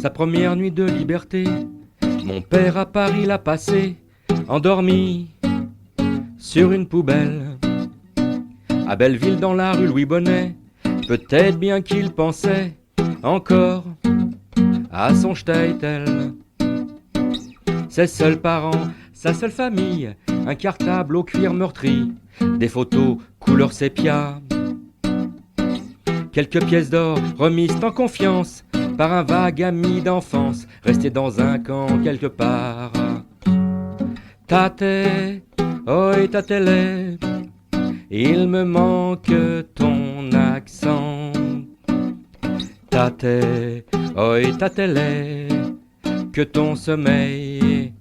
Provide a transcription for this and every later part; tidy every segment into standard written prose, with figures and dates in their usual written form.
sa première nuit de liberté. Mon père à Paris l'a passé, endormi sur une poubelle. À Belleville dans la rue Louis Bonnet, peut-être bien qu'il pensait encore à son Statel. Ses seuls parents, sa seule famille, un cartable au cuir meurtri, des photos couleur sépia, quelques pièces d'or remises en confiance par un vague ami d'enfance, resté dans un camp quelque part. Tate, oi tatele, il me manque ton accent. Tate, oi tatele, que ton sommeil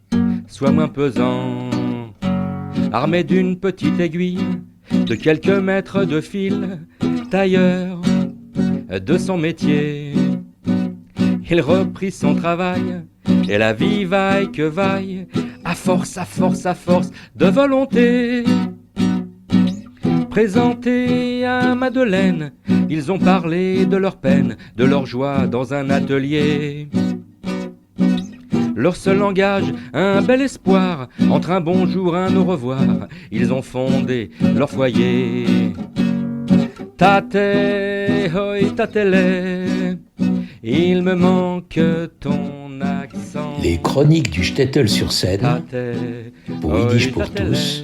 soit moins pesant. Armé d'une petite aiguille, de quelques mètres de fil, tailleur de son métier, il reprit son travail, et la vie vaille que vaille, à force de volonté. Présentés à Madeleine, ils ont parlé de leur peine, de leur joie dans un atelier. Leur seul langage, un bel espoir, entre un bonjour, un au revoir, ils ont fondé leur foyer. Tate, oi tatele, il me manque ton accent. Les chroniques du Shtetl sur Seine, pour Yiddish pour tous,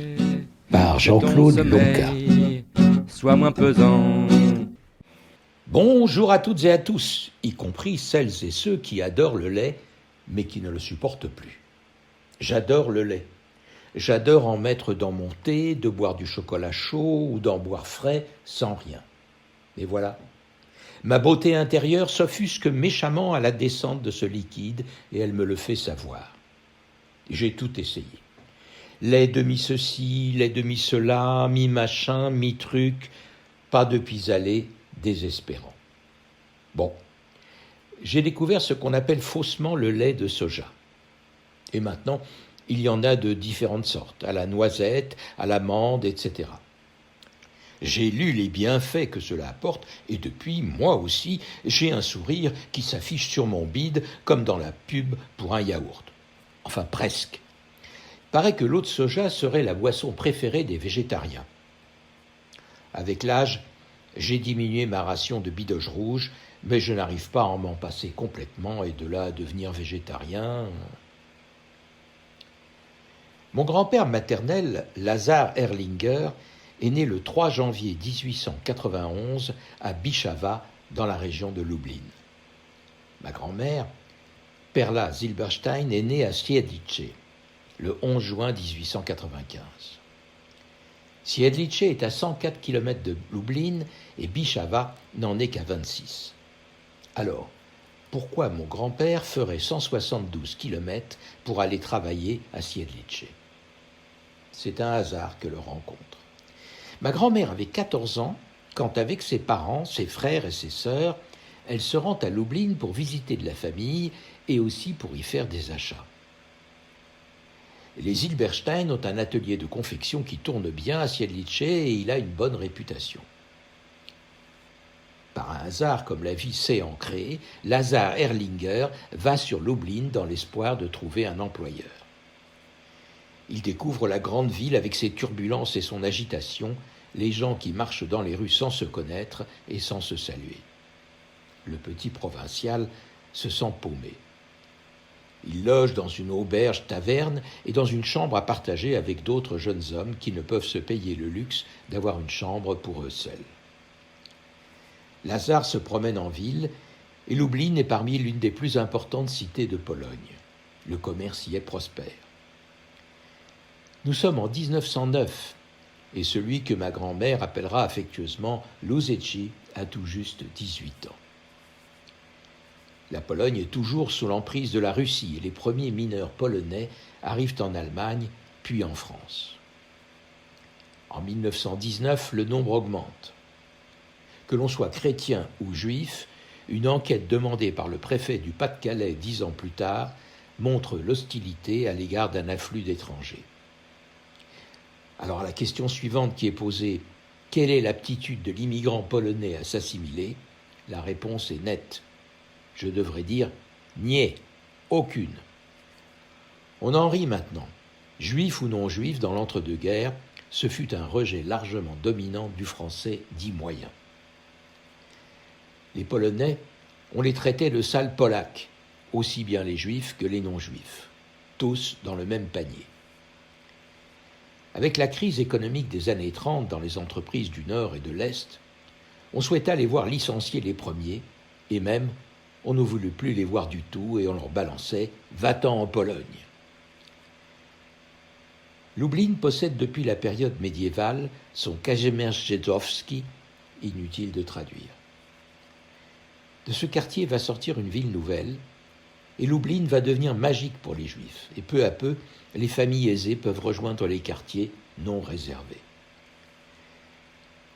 par Jean-Claude Lonca. Sois moins pesant. Bonjour à toutes et à tous, y compris celles et ceux qui adorent le lait, mais qui ne le supportent plus. J'adore le lait. J'adore en mettre dans mon thé, de boire du chocolat chaud ou d'en boire frais sans rien. Et voilà. Ma beauté intérieure s'offusque méchamment à la descente de ce liquide et elle me le fait savoir. J'ai tout essayé. Lait demi-ceci, lait demi-cela, mi-machin, mi-truc, pas de pis-aller, désespérant. Bon, j'ai découvert ce qu'on appelle faussement le lait de soja. Et maintenant, il y en a de différentes sortes, à la noisette, à l'amande, etc. J'ai lu les bienfaits que cela apporte et depuis, moi aussi, j'ai un sourire qui s'affiche sur mon bide comme dans la pub pour un yaourt. Enfin, presque. Paraît que l'eau de soja serait la boisson préférée des végétariens. Avec l'âge, j'ai diminué ma ration de bidoche rouge, mais je n'arrive pas à m'en passer complètement et de là à devenir végétarien. Mon grand-père maternel, Lazar Erlinger, est né le 3 janvier 1891 à Bichava, dans la région de Lublin. Ma grand-mère, Perla Zilberstein, est née à Siedlce, le 11 juin 1895. Siedlce est à 104 km de Lublin et Bichava n'en est qu'à 26. Alors, pourquoi mon grand-père ferait 172 km pour aller travailler à Siedlce? C'est un hasard que le rencontre. Ma grand-mère avait 14 ans quand, avec ses parents, ses frères et ses sœurs, elle se rend à Lublin pour visiter de la famille et aussi pour y faire des achats. Les Zilberstein ont un atelier de confection qui tourne bien à Siedlce et il a une bonne réputation. Par un hasard, comme la vie sait en créer, Lazar Erlinger va sur Lublin dans l'espoir de trouver un employeur. Il découvre la grande ville avec ses turbulences et son agitation, les gens qui marchent dans les rues sans se connaître et sans se saluer. Le petit provincial se sent paumé. Il loge dans une auberge-taverne et dans une chambre à partager avec d'autres jeunes hommes qui ne peuvent se payer le luxe d'avoir une chambre pour eux seuls. Lazare se promène en ville et Lublin est parmi l'une des plus importantes cités de Pologne. Le commerce y est prospère. Nous sommes en 1909 et celui que ma grand-mère appellera affectueusement Luzecki a tout juste 18 ans. La Pologne est toujours sous l'emprise de la Russie et les premiers mineurs polonais arrivent en Allemagne puis en France. En 1919, le nombre augmente. Que l'on soit chrétien ou juif, une enquête demandée par le préfet du Pas-de-Calais 10 ans plus tard montre l'hostilité à l'égard d'un afflux d'étrangers. Alors la question suivante qui est posée, quelle est l'aptitude de l'immigrant polonais à s'assimiler? La réponse est nette. Je devrais dire Niais, aucune. On en rit maintenant. Juif ou non juif, dans l'entre-deux-guerres, ce fut un rejet largement dominant du français dit moyen. Les Polonais, on les traitait de sales Polacs, aussi bien les juifs que les non-juifs, tous dans le même panier. Avec la crise économique des années 30 dans les entreprises du Nord et de l'Est, on souhaita les voir licencier les premiers, et même, on ne voulut plus les voir du tout et on leur balançait « va-t'en en Pologne ». Lublin possède depuis la période médiévale son Kazimierz-Rzeczowski, inutile de traduire. De ce quartier va sortir une ville nouvelle, et Lublin va devenir magique pour les Juifs, et peu à peu, les familles aisées peuvent rejoindre les quartiers non réservés.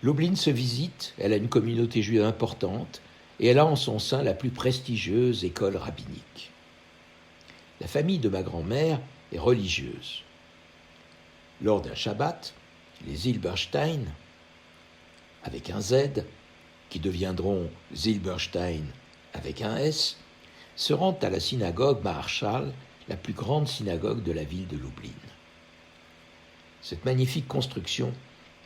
Lublin se visite, elle a une communauté juive importante, et elle a en son sein la plus prestigieuse école rabbinique. La famille de ma grand-mère est religieuse. Lors d'un Shabbat, les Zilberstein, avec un Z, qui deviendront Zilberstein avec un S, se rendent à la synagogue Maharshal, la plus grande synagogue de la ville de Lublin. Cette magnifique construction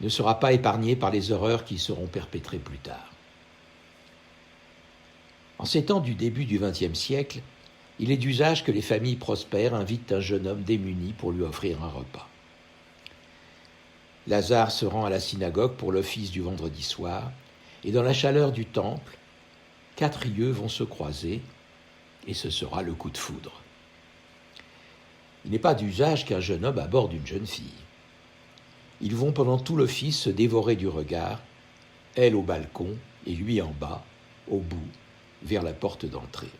ne sera pas épargnée par les horreurs qui seront perpétrées plus tard. En ces temps du début du XXe siècle, il est d'usage que les familles prospères invitent un jeune homme démuni pour lui offrir un repas. Lazare se rend à la synagogue pour l'office du vendredi soir, et dans la chaleur du temple, 4 yeux vont se croiser, et ce sera le coup de foudre. Il n'est pas d'usage qu'un jeune homme aborde une jeune fille. Ils vont pendant tout l'office se dévorer du regard, elle au balcon et lui en bas, au bout, vers la porte d'entrée.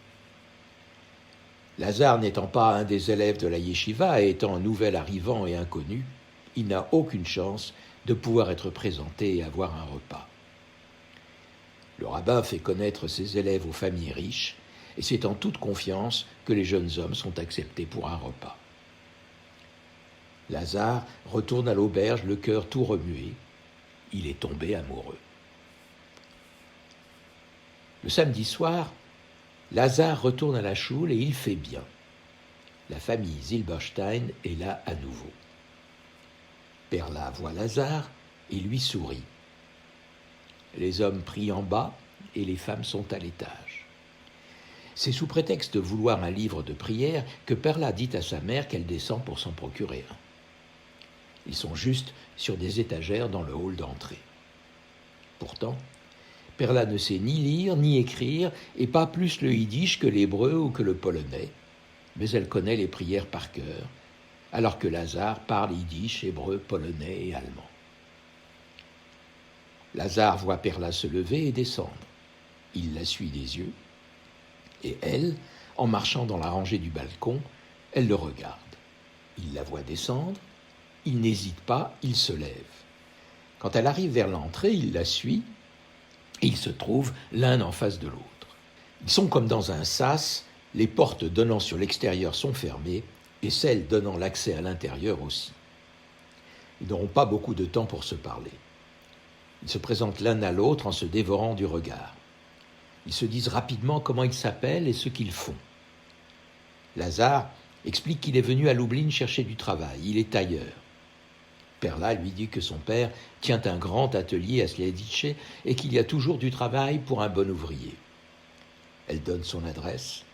Lazare n'étant pas un des élèves de la yeshiva et étant un nouvel arrivant et inconnu, il n'a aucune chance de pouvoir être présenté et avoir un repas. Le rabbin fait connaître ses élèves aux familles riches, et c'est en toute confiance que les jeunes hommes sont acceptés pour un repas. Lazare retourne à l'auberge, le cœur tout remué. Il est tombé amoureux. Le samedi soir, Lazare retourne à la choule et il fait bien. La famille Zilberstein est là à nouveau. Perla voit Lazare et lui sourit. Les hommes prient en bas et les femmes sont à l'étage. C'est sous prétexte de vouloir un livre de prière que Perla dit à sa mère qu'elle descend pour s'en procurer un. Ils sont juste sur des étagères dans le hall d'entrée. Pourtant, Perla ne sait ni lire ni écrire et pas plus le yiddish que l'hébreu ou que le polonais, mais elle connaît les prières par cœur, alors que Lazare parle yiddish, hébreu, polonais et allemand. Lazare voit Perla se lever et descendre. Il la suit des yeux, et elle, en marchant dans la rangée du balcon, elle le regarde. Il la voit descendre, il n'hésite pas, il se lève. Quand elle arrive vers l'entrée, il la suit, et ils se trouvent l'un en face de l'autre. Ils sont comme dans un sas, les portes donnant sur l'extérieur sont fermées, et celles donnant l'accès à l'intérieur aussi. Ils n'auront pas beaucoup de temps pour se parler. Ils se présentent l'un à l'autre en se dévorant du regard. Ils se disent rapidement comment ils s'appellent et ce qu'ils font. Lazare explique qu'il est venu à Lublin chercher du travail. Il est tailleur. Perla lui dit que son père tient un grand atelier à Sliedice et qu'il y a toujours du travail pour un bon ouvrier. Elle donne son adresse,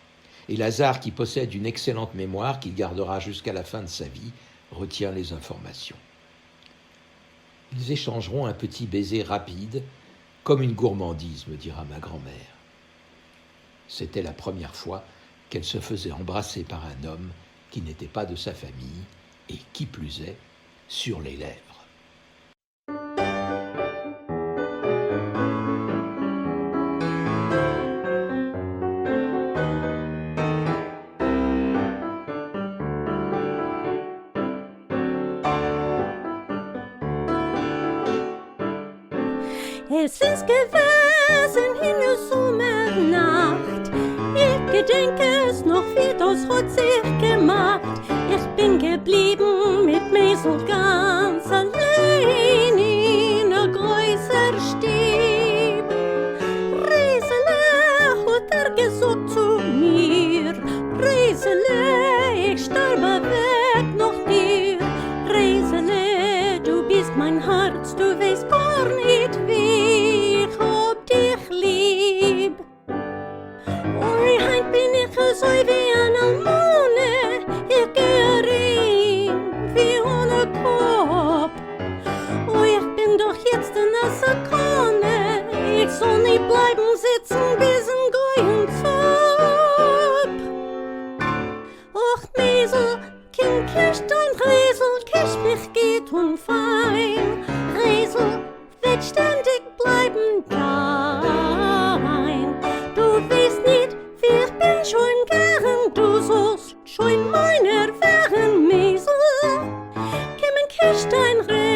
et Lazare, qui possède une excellente mémoire qu'il gardera jusqu'à la fin de sa vie, retient les informations. Ils échangeront un petit baiser rapide, comme une gourmandise, me dira ma grand-mère. C'était la première fois qu'elle se faisait embrasser par un homme qui n'était pas de sa famille, et qui plus est, sur les lèvres. Es ist gewesen in der Sommernacht. Ich gedenke es noch, wie das hat sich gemacht. Ich bin geblieben mit mir so ganz allein in a größer Stieb. Riesele hat gesagt zu mir, bist mein Herz, du weißt gar nicht, wie ich hab dich lieb. Oi, heint bin ich so wie eine Almone, ich gehe rein wie ohne Kopf. Oi, ich bin doch jetzt in der Sekunde, ich soll nicht bleiben sitzen bis in Goyen Zop. Och, Mesel, Kim kisch dein Resel, kisch mich geht und fein. Resel, wird ständig bleiben dein. Du weißt nicht, wie ich bin schon gern, du sollst schon meiner werden, Mesel. Kim und kisch dein Resel.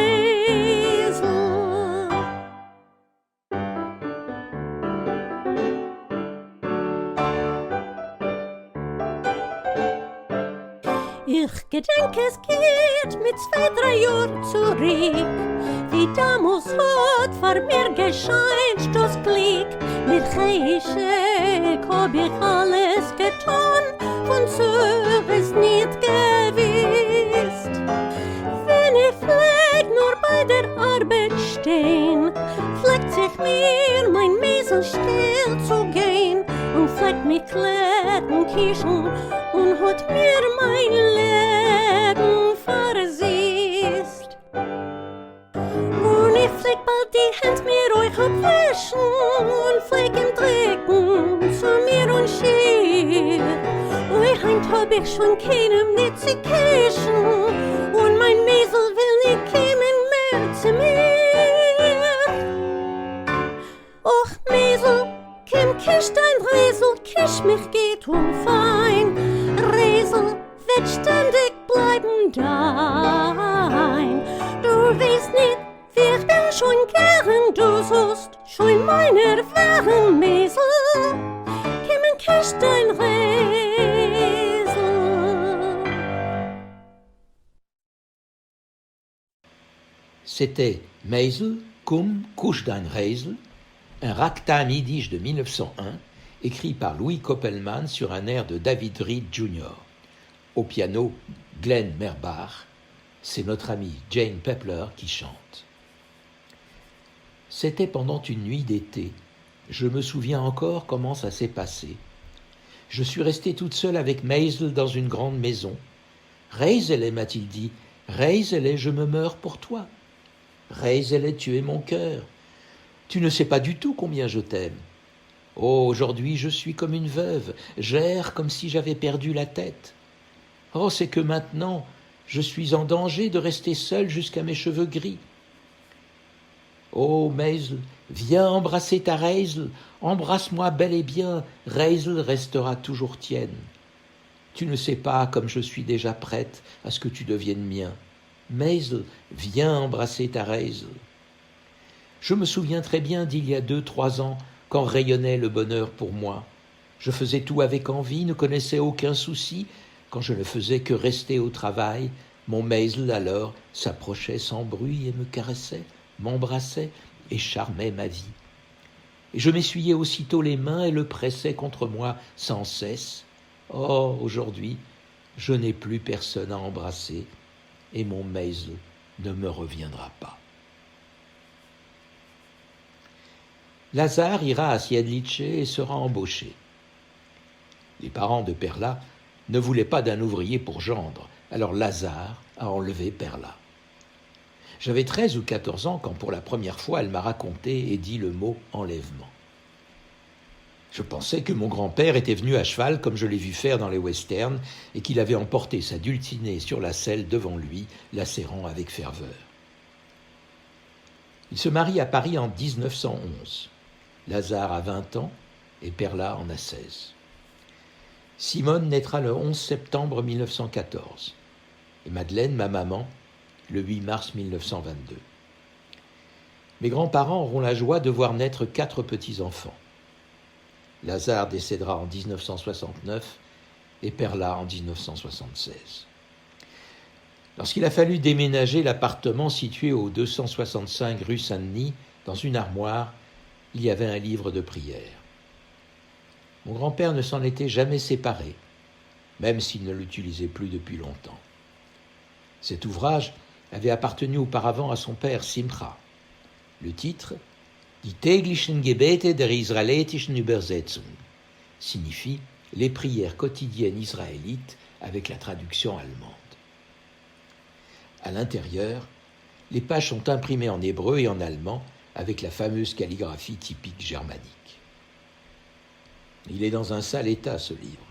Ich gedenk, es geht mit 2-3 Jahren zurück. Wie damals hat vor mir gescheint das Glück. Mit Geschick hab ich alles getan, von so ist nicht gewiss. Wenn ich vielleicht nur bei der Arbeit stehen, fleckt sich mir mein Mesel still zu gehen und fleckt mich kletten Kischen und hat mir mein Leben versießt. Und ich fleck bald die Hand mir euch abwischen und fleck im Drecken zu mir und schier. Euch heint hab ich schon keinem nicht zu kischen und mein Mesel will nicht kommen mehr zu mir. Och, Mesel, Kim kisch dein Resel, kisch mich geht fein. Resel, wird ständig bleiben dein. Du weißt nicht, wie ich bin schon gern, du sollst schon meiner werden, Mesel. Kim und kisch dein Resel. C'était Meisel, cum couche dein Reisel, un ragtime yiddish de 1901, écrit par Louis Koppelman sur un air de David Reed Jr. Au piano, Glenn Merbach. C'est notre amie Jane Pepler qui chante. C'était pendant une nuit d'été. Je me souviens encore comment ça s'est passé. Je suis restée toute seule avec Meisel dans une grande maison. « Reisele » m'a-t-il dit, « Reisele, je me meurs pour toi. Reisele, tu es mon cœur. Tu ne sais pas du tout combien je t'aime. Oh, aujourd'hui, je suis comme une veuve, j'erre comme si j'avais perdu la tête. Oh, c'est que maintenant, je suis en danger de rester seule jusqu'à mes cheveux gris. Oh, Meisel, viens embrasser ta Reisel, embrasse-moi bel et bien, Reisel restera toujours tienne. Tu ne sais pas comme je suis déjà prête à ce que tu deviennes mien. Meisel, viens embrasser ta Reisel. Je me souviens très bien d'il y a 2-3 ans, quand rayonnait le bonheur pour moi. Je faisais tout avec envie, ne connaissais aucun souci. Quand je ne faisais que rester au travail, mon Meisel alors s'approchait sans bruit et me caressait, m'embrassait et charmait ma vie. Et je m'essuyais aussitôt les mains et le pressais contre moi sans cesse. Oh, aujourd'hui, je n'ai plus personne à embrasser et mon Meisel ne me reviendra pas. Lazare ira à Siedlce et sera embauché. Les parents de Perla ne voulaient pas d'un ouvrier pour gendre, alors Lazare a enlevé Perla. J'avais 13 ou 14 ans quand pour la première fois elle m'a raconté et dit le mot enlèvement. Je pensais que mon grand-père était venu à cheval comme je l'ai vu faire dans les westerns et qu'il avait emporté sa dulcinée sur la selle devant lui, la serrant avec ferveur. Il se marie à Paris en 1911. Lazare a 20 ans et Perla en a 16. Simone naîtra le 11 septembre 1914 et Madeleine, ma maman, le 8 mars 1922. Mes grands-parents auront la joie de voir naître 4 petits-enfants. Lazare décédera en 1969 et Perla en 1976. Lorsqu'il a fallu déménager l'appartement situé au 265 rue Saint-Denis, dans une armoire, il y avait un livre de prière. Mon grand-père ne s'en était jamais séparé, même s'il ne l'utilisait plus depuis longtemps. Cet ouvrage avait appartenu auparavant à son père Simcha. Le titre, Die täglichen Gebete der israelitischen Übersetzung, signifie les prières quotidiennes israélites avec la traduction allemande. À l'intérieur, les pages sont imprimées en hébreu et en allemand avec la fameuse calligraphie typique germanique. Il est dans un sale état, ce livre.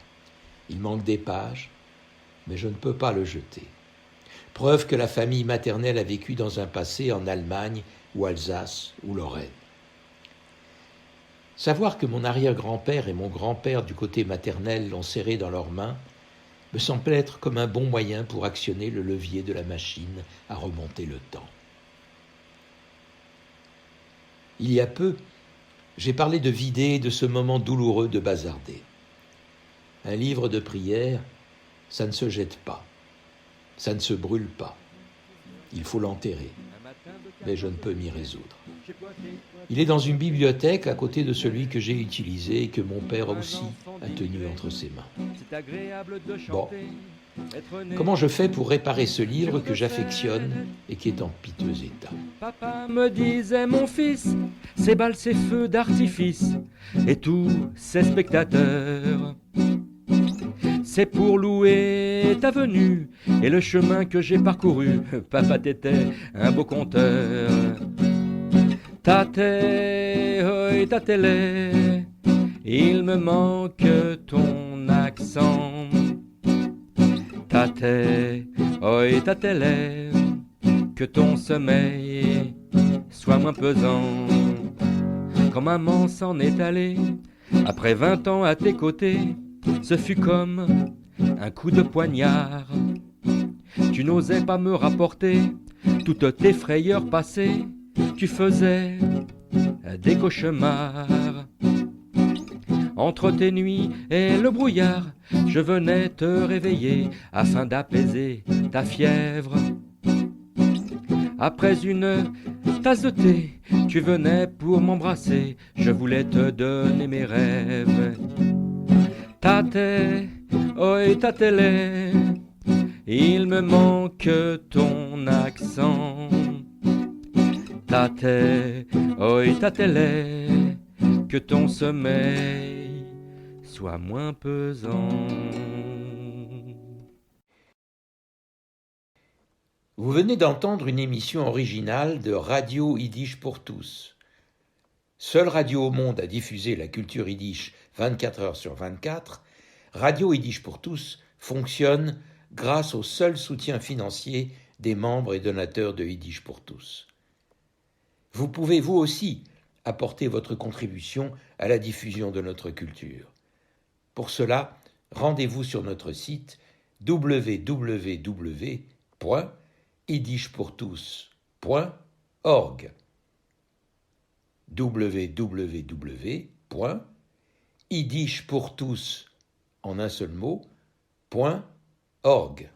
Il manque des pages, mais je ne peux pas le jeter. Preuve que la famille maternelle a vécu dans un passé en Allemagne ou Alsace ou Lorraine. Savoir que mon arrière-grand-père et mon grand-père du côté maternel l'ont serré dans leurs mains me semble être comme un bon moyen pour actionner le levier de la machine à remonter le temps. Il y a peu, j'ai parlé de vider de ce moment douloureux de bazarder. Un livre de prière, ça ne se jette pas, ça ne se brûle pas. Il faut l'enterrer, mais je ne peux m'y résoudre. Il est dans une bibliothèque à côté de celui que j'ai utilisé et que mon père aussi a tenu entre ses mains. Bon, comment je fais pour réparer ce livre que j'affectionne et qui est en piteux état? Papa me disait, mon fils, ces balles, ces feux d'artifice et tous ces spectateurs, c'est pour louer ta venue et le chemin que j'ai parcouru. Papa, t'étais un beau conteur. Tate, oi, tatele, il me manque ton accent. Tate, oi, tatele, que ton sommeil soit moins pesant. Quand maman s'en est allée, après 20 ans à tes côtés, ce fut comme un coup de poignard. Tu n'osais pas me rapporter toutes tes frayeurs passées, tu faisais des cauchemars. Entre tes nuits et le brouillard, je venais te réveiller afin d'apaiser ta fièvre. Après une tasse de thé, tu venais pour m'embrasser, je voulais te donner mes rêves. Tate, oi, tatele, il me manque ton accent. Tate, oi, tatele, que ton sommeil soit moins pesant. Vous venez d'entendre une émission originale de Radio Yiddish pour tous. Seule radio au monde à diffuser la culture yiddish 24 heures sur 24, Radio Yiddish pour tous fonctionne grâce au seul soutien financier des membres et donateurs de Yiddish pour tous. Vous pouvez vous aussi apporter votre contribution à la diffusion de notre culture. Pour cela, rendez-vous sur notre site www.yiddishpourtous.org www.yiddishpourtous en un seul mot, .org